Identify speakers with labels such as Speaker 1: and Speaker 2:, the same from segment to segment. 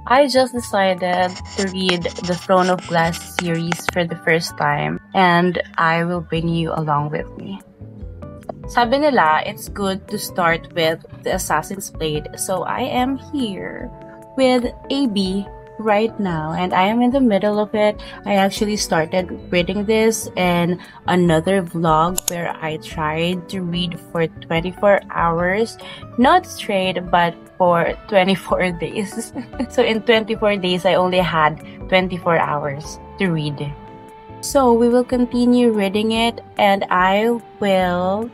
Speaker 1: I just decided to read the Throne of Glass series for the first time, and I will bring you along with me. Sabi nila, it's good to start with the Assassin's Blade, so I am here with AB right now, and I am in the middle of it. I actually started reading this in another vlog where I tried to read for 24 hours, not straight, but for 24 days. So in 24 days, I only had 24 hours to read. So we will continue reading it, and I will...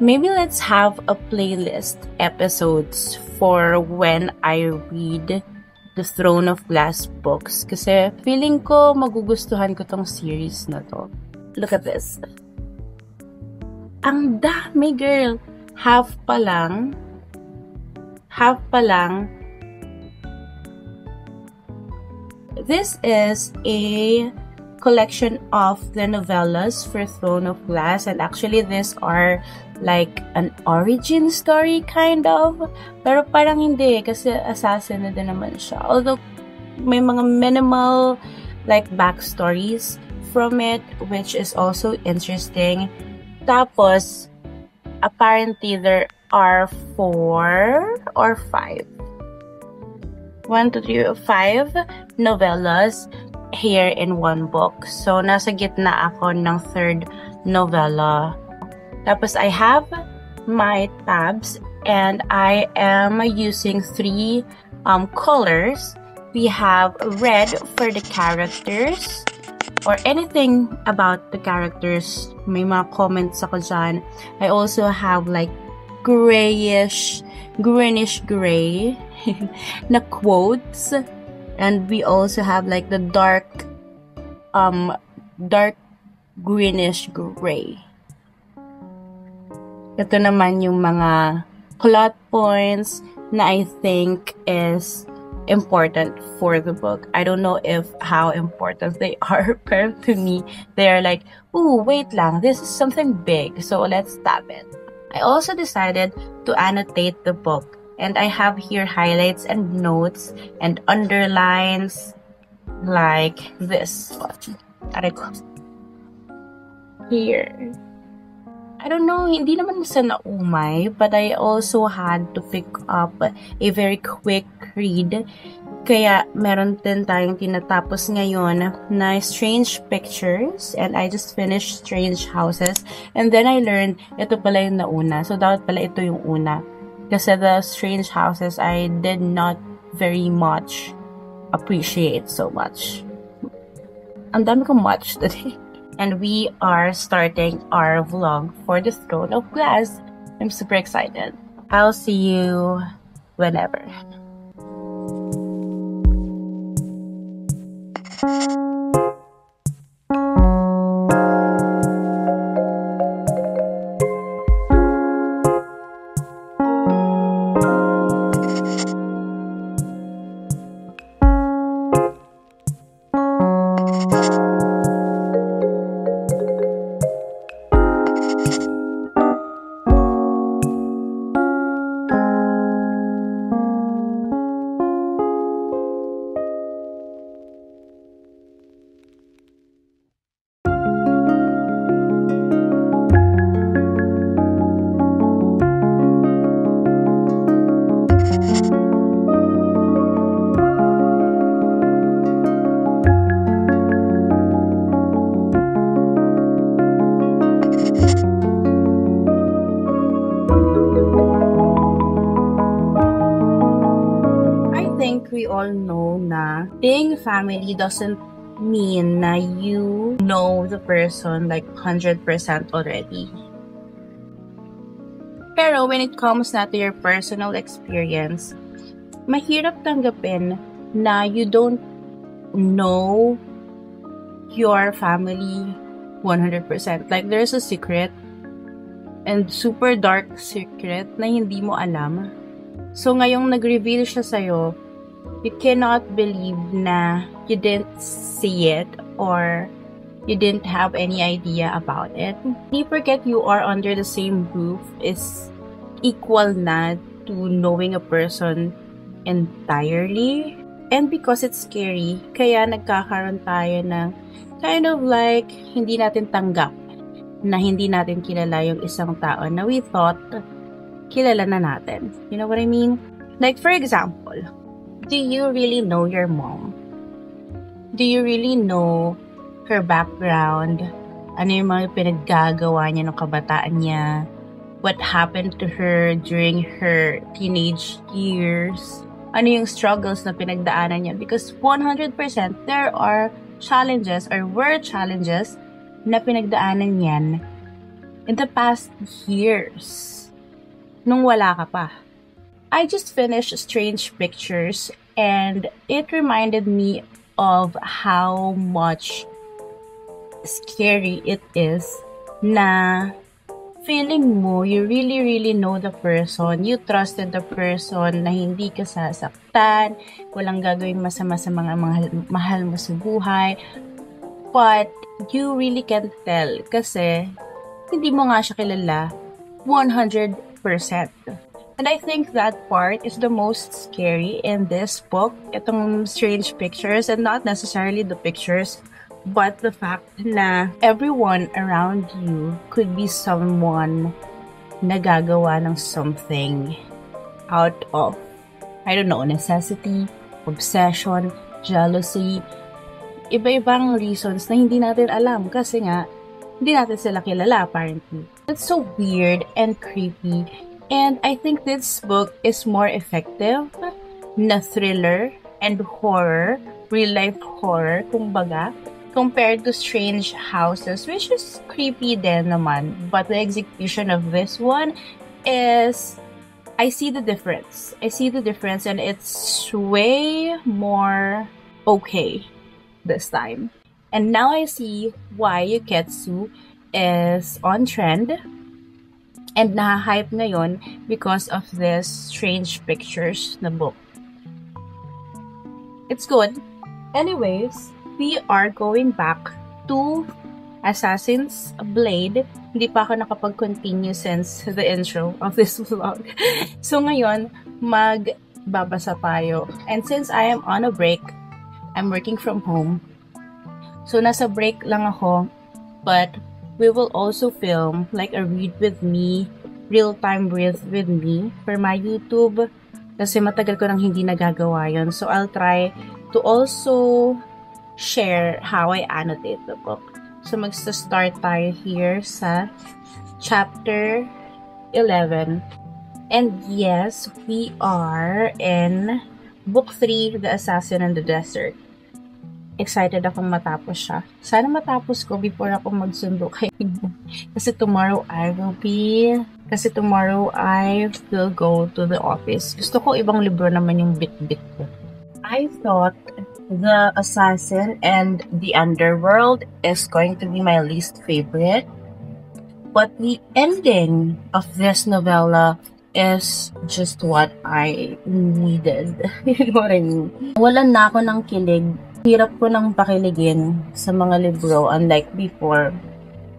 Speaker 1: Maybe let's have a playlist episodes for when I read the Throne of Glass books. Kasi feeling ko magugustuhan ko tong series na to. Look at this. Ang dami, girl! Half pa lang. This is a collection of the novellas for Throne of Glass, and actually these are like an origin story kind of, pero parang hindi kasi assassin na din naman siya, although may mga minimal like backstories from it, which is also interesting. Tapos apparently there are 4 or 5 novellas here in one book. So, nasa gitna ako ng 3rd novella. Tapos, I have my tabs and I am using 3 colors. We have red for the characters or anything about the characters. May mga comments ako dyan. I also have like greenish gray na quotes. And we also have like the dark greenish gray. Ito naman yung mga plot points na I think is important for the book. I don't know how important they are, but to me, they are like, ooh, wait lang, this is something big, so let's tap it. I also decided to annotate the book. And I have here highlights and notes and underlines like this one. Here. I don't know, hindi naman sa naumay, but I also had to pick up a very quick read. Kaya meron din tayong tinatapos ngayon na Strange Pictures, and I just finished Strange Houses. And then I learned, ito pala yung nauna. So dapat pala ito yung una. Kasi the Strange Houses, I did not very much appreciate so much. Ang dami kong much today. And we are starting our vlog for the Throne of Glass. I'm super excited. I'll see you whenever. We all know na being family doesn't mean na you know the person like 100% already. Pero when it comes na to your personal experience, mahirap tanggapin na you don't know your family 100%. Like there's a secret and super dark secret na hindi mo alam. So ngayong nag-reveal siya sa'yo, you cannot believe na you didn't see it or you didn't have any idea about it. Hindi forget you are under the same roof is equal na to knowing a person entirely. And because it's scary, kaya nagkakaroon tayo ng kind of like hindi natin tanggap na hindi natin kilala yung isang tao na we thought kilala na natin. You know what I mean? Like for example, do you really know your mom? Do you really know her background? Ano yung mga pinaggagawa niya ng kabataan niya? What happened to her during her teenage years? Ano yung struggles na pinagdaanan niya? Because 100% there are challenges or were challenges na pinagdaanan niyan in the past years nung wala ka pa. I just finished Strange Pictures and it reminded me of how much scary it is na feeling mo, you really know the person, you trusted the person na hindi ka sasaktan, walang gagawing masama sa mga mahal mo sa buhay, but you really can't tell kasi hindi mo nga siya kilala 100%. And I think that part is the most scary in this book, itong Strange Pictures, and not necessarily the pictures, but the fact na everyone around you could be someone na gagawa ng something out of, I don't know, necessity, obsession, jealousy, iba-ibang reasons na hindi natin alam kasi nga, hindi natin sila kilala apparently. It's so weird and creepy, and I think this book is more effective na thriller and horror, real-life horror, kumbaga, compared to Strange Houses, which is creepy din naman. But the execution of this one is, I see the difference. I see the difference and it's way more okay this time. And now I see why Yuketsu is on trend and naha-hype ngayon because of this Strange Pictures na book. It's good. Anyways, we are going back to Assassin's Blade. Hindi pa ako nakapag-continue since the intro of this vlog. So ngayon, magbabasa tayo. And since I am on a break, I'm working from home. So nasa break lang ako, but we will also film like a read with me, real-time read with me for my YouTube. Kasi matagal ko nang hindi nagagawa yun. So I'll try to also share how I annotate the book. So, magsa-start tayo here sa chapter 11. And yes, we are in book 3, The Assassin in the Desert. Excited akong matapos siya. Sana matapos ko before ako magsundo kay Kasi tomorrow I will go to the office. Gusto ko ibang libro naman yung bit-bit ko. I thought The Assassin and the Underworld is going to be my least favorite. But the ending of this novella is just what I needed. You know what I mean? Wala na ako ng kilig. Hirap ko nang pakiligin sa mga libro unlike before.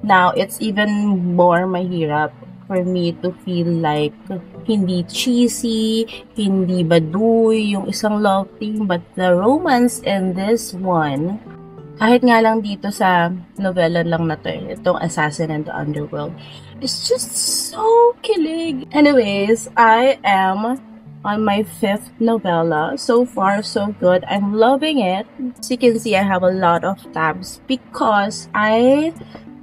Speaker 1: Now, it's even more mahirap for me to feel like hindi cheesy, hindi baduy yung isang love team, but the romance in this one, kahit nga lang dito sa novela lang na to, itong Assassin and the Underworld, it's just so kilig. Anyways, I am on my 5th novella. So far, so good. I'm loving it. As you can see, I have a lot of tabs because I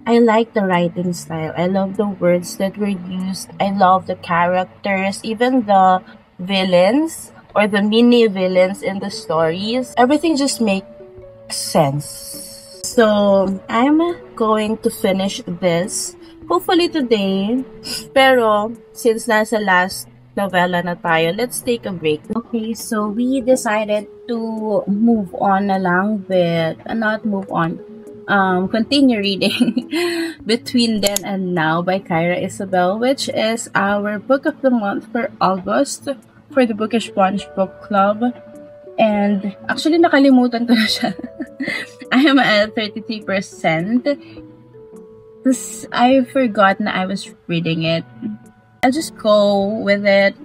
Speaker 1: like the writing style. I love the words that were used. I love the characters, even the villains or the mini villains in the stories. Everything just makes sense. So, I'm going to finish this hopefully today. Pero, since nasa last novella na tayo, let's take a break. Okay, so we decided to move on na lang with, continue reading Between Then and Now by Kyra Isabel, which is our book of the month for August for the Bookish Bunch Book Club. And actually, nakalimutan ko na siya. I am at 33%. I forgot na I was reading it. I'll just go with it.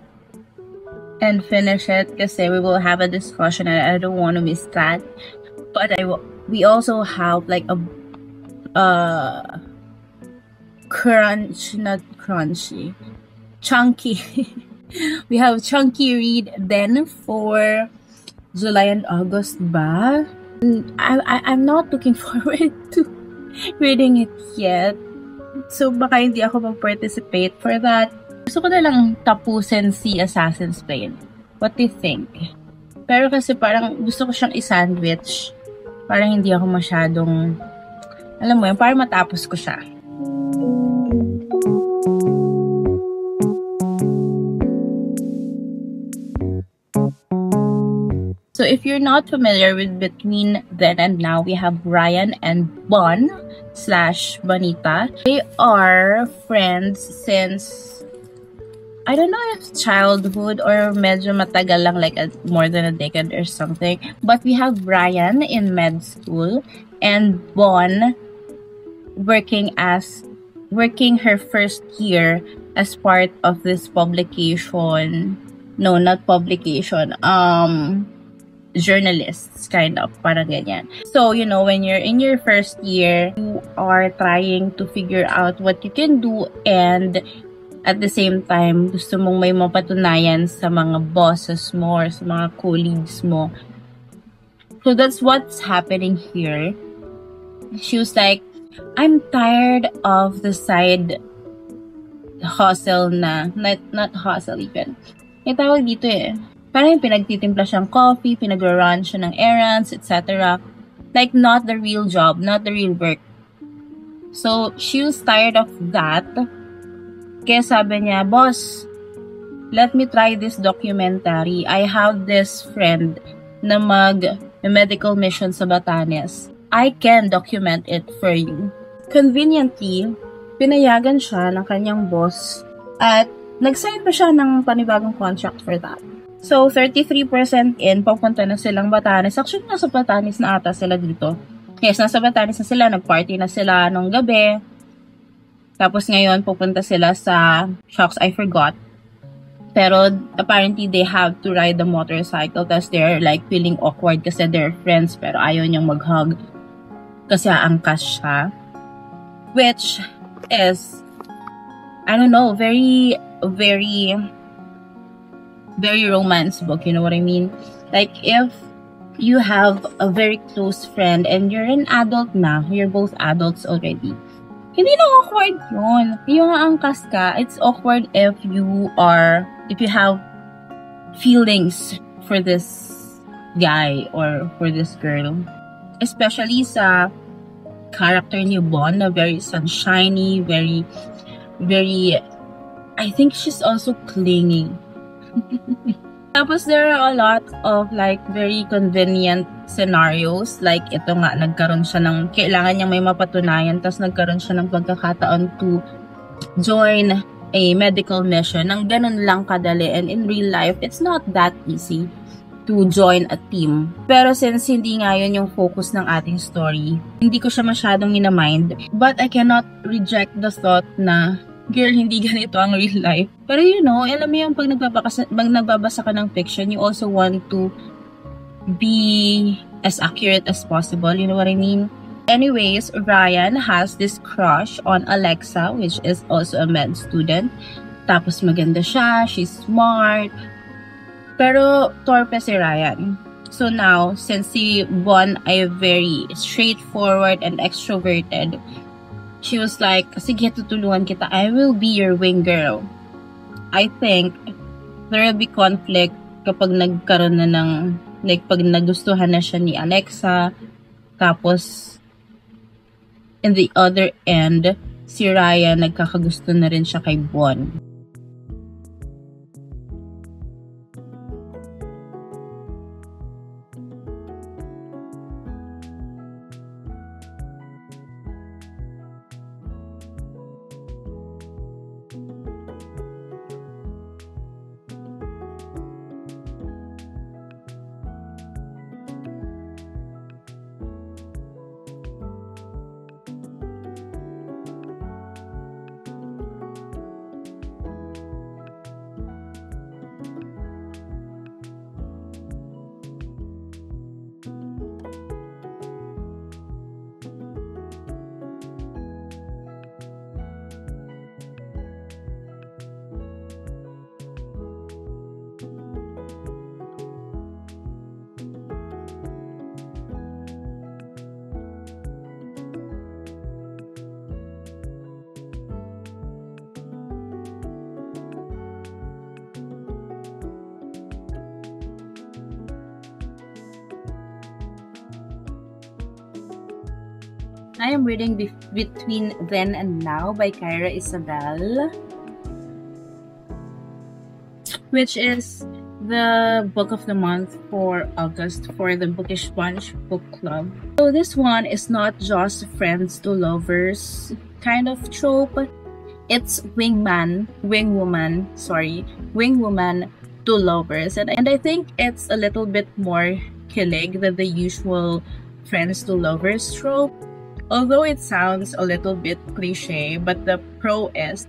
Speaker 1: and finish it kasi we will have a discussion and I don't want to miss that. But we also have like a not crunchy, chunky. We have chunky read then for July and August ba? I'm not looking forward to reading it yet. So baka hindi ako mag-participate for that. Gusto ko na lang tapusin si Assassin's Creed. What do you think? Pero kasi parang gusto ko siyang i-sandwich. Parang hindi ako masyadong, alam mo yun, parang matapos ko siya. So if you're not familiar with Between Then and Now, we have Ryan and Bon / Bonita. They are friends since, I don't know if childhood or medyo matagal lang, like more than a decade or something. But we have Ryan in med school and Bon working her first year as part of this publication. No, not publication. Journalists, kind of, parang ganyan. So, you know, when you're in your first year, you are trying to figure out what you can do and at the same time, gusto mong may mapatunayan sa mga bosses mo or sa mga colleagues mo. So, that's what's happening here. She was like, I'm tired of the side hustle na, not hustle even. May tawag dito eh. Parang pinagtitimpla siyang coffee, pinag-run siya ng errands, etc. Like, not the real job, not the real work. So, she was tired of that. Kaya sabi niya, boss, let me try this documentary. I have this friend na medical mission sa Batanes. I can document it for you. Conveniently, pinayagan siya ng kanyang boss at nag-sign pa siya ng panibagong contract for that. So, 33% in, papunta na silang Batanes. Actually, nasa Batanes na ata sila dito. Yes, nasa Batanes na sila. Nag-party na sila nung gabi. Tapos ngayon, pupunta sila sa Shocks, I forgot. Pero, apparently, they have to ride the motorcycle. Tapos they're like feeling awkward kasi they're friends. Pero ayaw niyang mag-hug kasi aangkas siya. Which is, I don't know, very, very romance book, you know what I mean? Like, if you have a very close friend and you're an adult na, you're both adults already, hindi na awkward yun. Yung aangkas ka, it's awkward if you have feelings for this guy or for this girl. Especially sa character ni Bon na very sunshiny, very, very, I think she's also clingy. Tapos there are a lot of like very convenient scenarios, like ito nga, nagkaroon siya ng kailangan niyang may mapatunayan, tapos nagkaroon siya ng pagkakataon to join a medical mission ng ganun lang kadali, and in real life it's not that easy to join a team. Pero since hindi nga yun yung focus ng ating story, hindi ko siya masyadong minamind, but I cannot reject the thought na girl, hindi ganito ang real life. Pero you know, alam mo yung pag nagbabasa ka ng fiction, you also want to be as accurate as possible. You know what I mean? Anyways, Ryan has this crush on Alexa, which is also a med student. Tapos maganda siya, she's smart. Pero torpe si Ryan. So now, since si Bon ay very straightforward and extroverted, she was like, sige, tutulungan kita. I will be your wing girl. I think there will be conflict kapag nagkaroon na ng, like, pag nagustuhan na siya ni Alexa. Tapos, in the other end, si Ryan nagkakagusto na rin siya kay Bon. I am reading Between Then and Now by Kyra Isabel, which is the book of the month for August for the Bookish Bunch book club. So this one is not just friends to lovers kind of trope. It's wingwoman to lovers. And I think it's a little bit more kilig than the usual friends to lovers trope. Although it sounds a little bit cliche, but the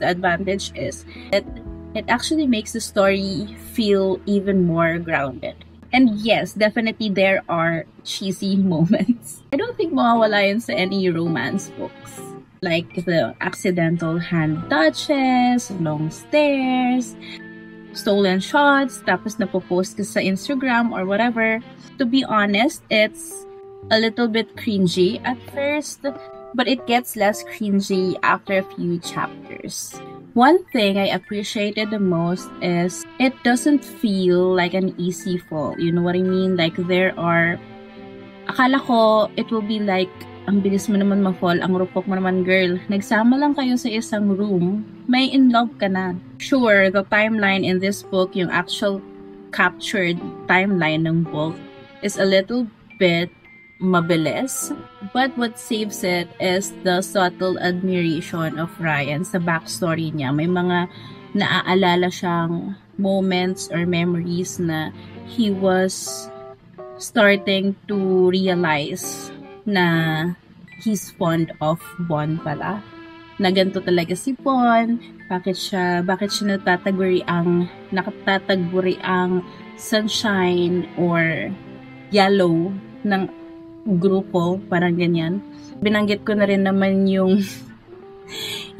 Speaker 1: advantage is that it actually makes the story feel even more grounded. And yes, definitely there are cheesy moments. I don't think mawawala yun sa any romance books. Like the accidental hand touches, long stares, stolen shots, tapos napopost ka sa Instagram or whatever. To be honest, it's a little bit cringy at first, but it gets less cringy after a few chapters. One thing I appreciated the most is it doesn't feel like an easy fall. You know what I mean? Like akala ko it will be like, ang bilis mo naman ma-fall, ang rupok mo naman girl. Nagsama lang kayo sa isang room, may in love ka na. Sure, the timeline in this book, yung actual captured timeline ng book, is a little bit mabilis. But what saves it is the subtle admiration of Ryan sa backstory niya. May mga naaalala siyang moments or memories na he was starting to realize na he's fond of Bon pala. Na ganito talaga si Bon. Bakit siya natataguri ang sunshine or yellow ng grupo, parang ganyan. Binanggit ko na rin naman yung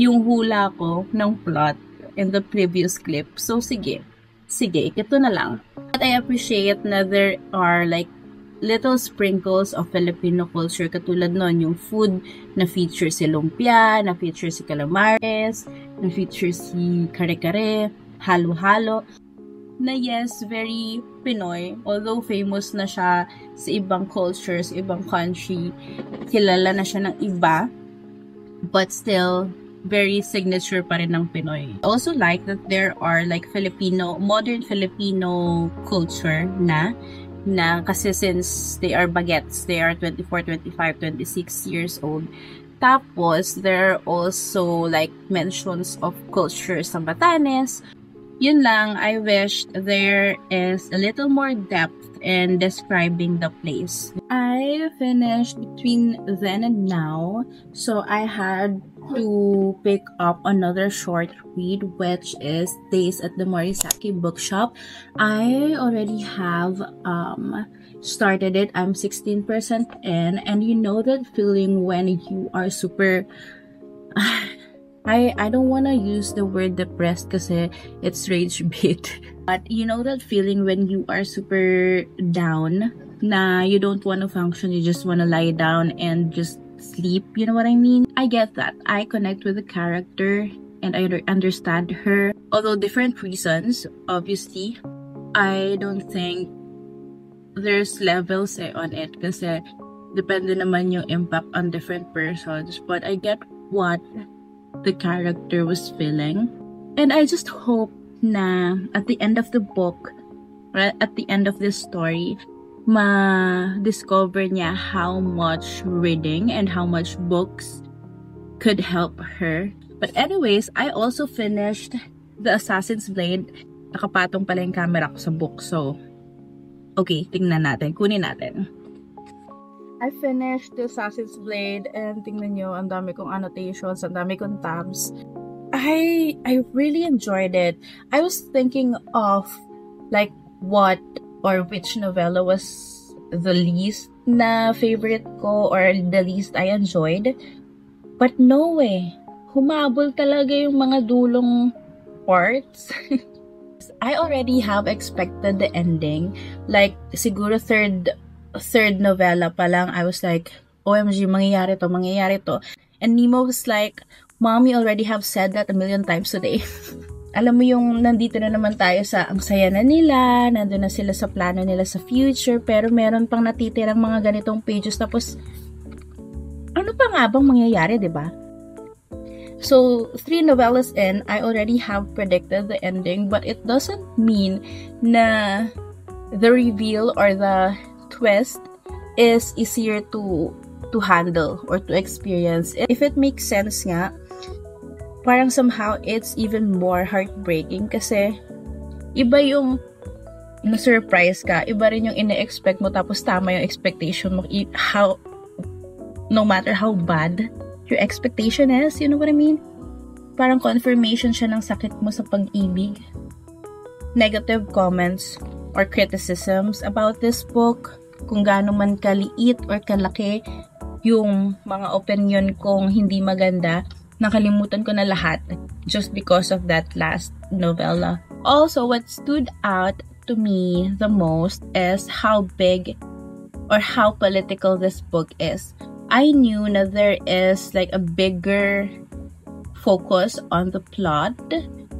Speaker 1: hula ko ng plot in the previous clip. So sige, ito na lang. But I appreciate na there are like little sprinkles of Filipino culture, katulad nun yung food na feature si lumpia, na feature si calamares, na feature si kare-kare, halo-halo, na yes, very Pinoy. Although famous na siya sa ibang cultures, ibang country, kilala na siya ng iba, but still very signature pa rin ng Pinoy. I also like that there are like modern Filipino culture na kasi since they are bagets, they are 24, 25, 26 years old. Tapos, there are also like mentions of culture sa Batanes. Yun lang, I wish there is a little more depth in describing the place. I finished Between Then and Now, so I had to pick up another short read, which is Days at the Morisaki Bookshop. I already have started it. I'm 16% in, and you know that feeling when you are super I don't want to use the word depressed kasi it's rage bait. But you know that feeling when you are super down, na you don't want to function, you just want to lie down and just sleep, you know what I mean? I get that. I connect with the character and I understand her. Although different reasons, obviously, I don't think there's levels on it kasi depende naman yung impact on different persons. But I get what the character was feeling. And I just hope na at the end of the book, right, at the end of this story, ma-discover niya how much reading and how much books could help her. But anyways, I also finished The Assassin's Blade. Nakapatong pala yung camera ko sa book. So, okay, tingnan natin. Kunin natin. I finished The Assassin's Blade and tingnan nyo, ang dami kong annotations, ang dami kong tabs. I really enjoyed it. I was thinking of like what or which novella was the least na favorite ko or the least I enjoyed. But no way. Humabol talaga yung mga dulong parts. I already have expected the ending. Like, siguro third novella pa lang, I was like, OMG, mangyayari to. And Nemo was like, Mommy already have said that a million times today. Alam mo yung nandito na naman tayo sa ang saya na nila, nandun na sila sa plano nila sa future, pero meron pang natitirang mga ganitong pages, tapos ano pa nga bang mangyayari, diba? So, 3 novellas in, I already have predicted the ending, but it doesn't mean na the reveal or the twist is easier to handle or to experience. If it makes sense nga, parang somehow it's even more heartbreaking kasi iba yung na-surprise ka, iba rin yung ina-expect mo tapos tama yung expectation mo, no matter how bad your expectation is, you know what I mean? Parang confirmation siya ng sakit mo sa pag-ibig. Negative comments or criticisms about this book, kung gaano man kaliit or kalaki yung mga opinion kong hindi maganda, nakalimutan ko na lahat just because of that last novella. Also, what stood out to me the most is how big or how political this book is. I knew that there is like a bigger focus on the plot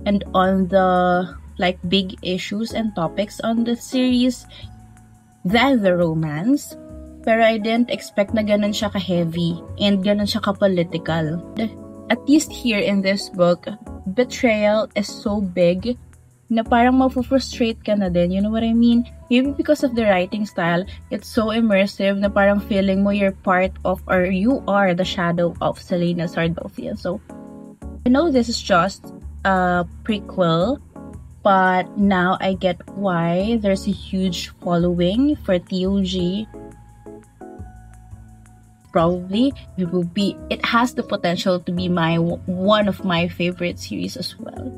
Speaker 1: and on the like big issues and topics on the series than the romance. Pero I didn't expect na ganun siya ka-heavy and ganun siya ka-political. At least here in this book, betrayal is so big na parang mapufrustrate ka na din. You know what I mean? Maybe because of the writing style, it's so immersive na parang feeling mo you're part of or you are the shadow of Selena Sardovia. So, I know this is just a prequel, but now I get why there's a huge following for TOG. Probably it has the potential to be one of my favorite series as well.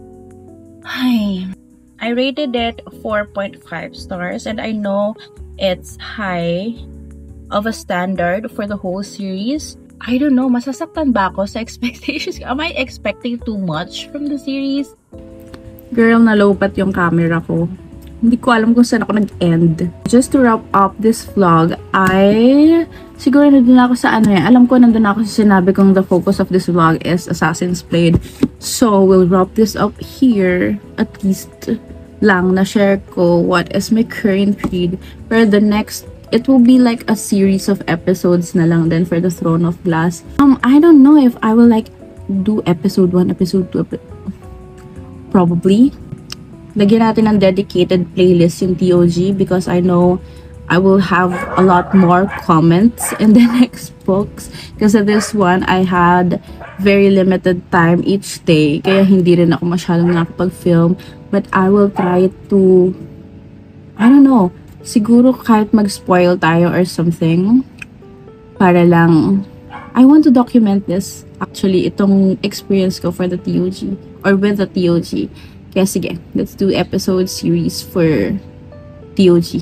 Speaker 1: I rated it 4.5 stars and I know it's high of a standard for the whole series. I don't know, masasaktan ba ako sa expectations? Am I expecting too much from the series? Girl, nalopat yung camera ko. Hindi ko alam kung saan ako nag-end. Just to wrap up this vlog, siguro nandun ako sa alam ko nandun ako sa sinabi kong the focus of this vlog is Assassin's Blade. So, we'll wrap this up here. At least lang na-share ko what is my current read. Pero the next, it will be like a series of episodes na lang then for the Throne of Glass. I don't know if I will like do episode 1, episode 2, probably. Lagyan natin ng dedicated playlist yung TOG because I know I will have a lot more comments in the next books. Kasi this one, I had very limited time each day. Kaya hindi rin ako masyadong nakapag-film. But I will try to, I don't know, siguro kahit mag-spoil tayo or something. Para lang, I want to document this. Actually, itong experience ko for the TOG. Or with the TOG. Kaya sige, let's do episode series for TOG.